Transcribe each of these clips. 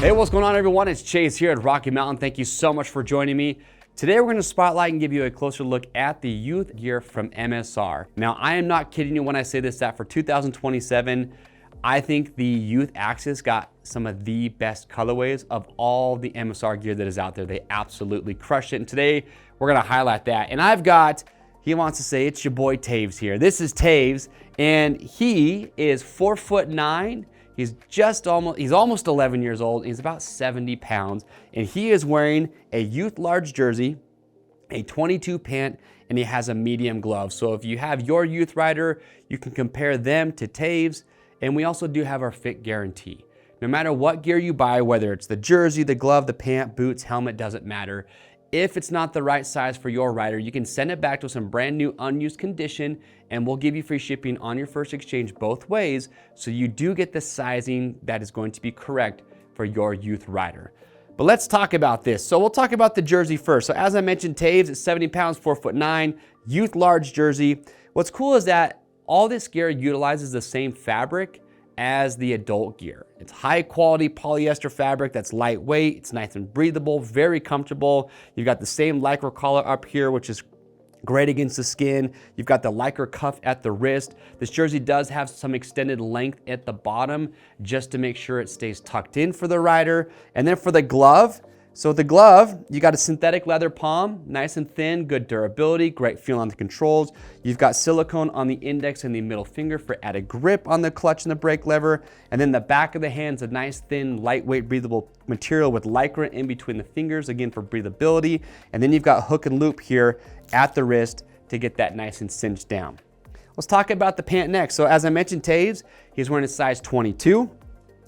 Hey, what's going on, everyone? It's Chase here at Rocky Mountain. Thank you so much for joining me. Today, we're going to spotlight and give you a closer look at the youth gear from MSR. Now, I am not kidding you when I say this, that for 2027, I think the youth Axxis got some of the best colorways of all the MSR gear that is out there. They absolutely crushed it. And today, we're going to highlight that. And I've got, he wants to say, it's your boy Taves here. This is Taves, and he is 4'9". He's almost 11 years old. He's about 70 pounds, and he is wearing a youth large jersey, a 22 pant, and he has a medium glove. So if you have your youth rider, you can compare them to Taves, and we also do have our fit guarantee. No matter what gear you buy, whether it's the jersey, the glove, the pant, boots, helmet, doesn't matter. If it's not the right size for your rider, you can send it back to us in brand new unused condition, and we'll give you free shipping on your first exchange both ways, so you do get the sizing that is going to be correct for your youth rider. But let's talk about this. So we'll talk about the jersey first. So as I mentioned, Taves is 70 pounds, 4'9", youth large jersey. What's cool is that all this gear utilizes the same fabric as the adult gear. It's high quality polyester fabric that's lightweight, it's nice and breathable, very comfortable. You've got the same Lycra collar up here, which is great against the skin. You've got the Lycra cuff at the wrist. This jersey does have some extended length at the bottom just to make sure it stays tucked in for the rider. And then for the glove, so the glove, you got a synthetic leather palm, nice and thin, good durability, great feel on the controls. You've got silicone on the index and the middle finger for added grip on the clutch and the brake lever. And then the back of the hand's a nice, thin, lightweight, breathable material with Lycra in between the fingers, again for breathability. And then you've got hook and loop here at the wrist to get that nice and cinched down. Let's talk about the pant next. So as I mentioned, Taves, he's wearing a size 22.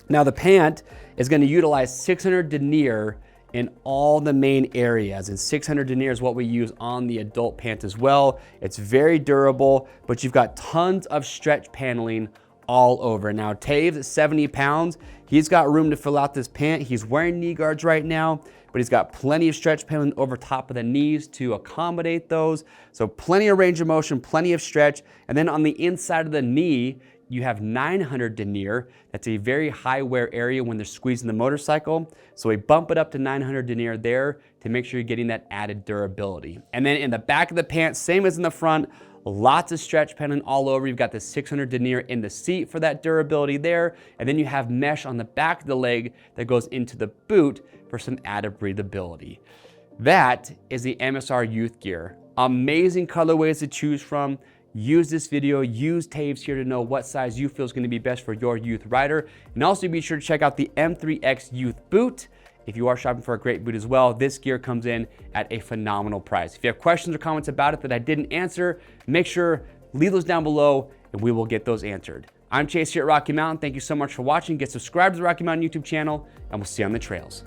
Now the pant is going to utilize 600 denier in all the main areas, and 600 denier is what we use on the adult pant as well. It's very durable, but you've got tons of stretch paneling all over. Now Taves at 70 pounds, he's got room to fill out this pant. He's wearing knee guards right now, but he's got plenty of stretch paneling over top of the knees to accommodate those. So plenty of range of motion, plenty of stretch. And then on the inside of the knee, you have 900 denier. That's a very high wear area when they're squeezing the motorcycle. So we bump it up to 900 denier there to make sure you're getting that added durability. And then in the back of the pants, same as in the front, lots of stretch paneling all over. You've got the 600 denier in the seat for that durability there. And then you have mesh on the back of the leg that goes into the boot for some added breathability. That is the MSR youth gear. Amazing colorways to choose from. Use this video, use Taves here to know what size you feel is going to be best for your youth rider. And also be sure to check out the M3X Youth Boot. If you are shopping for a great boot as well, this gear comes in at a phenomenal price. If you have questions or comments about it that I didn't answer, make sure leave those down below and we will get those answered. I'm Chase here at Rocky Mountain. Thank you so much for watching. Get subscribed to the Rocky Mountain YouTube channel and we'll see you on the trails.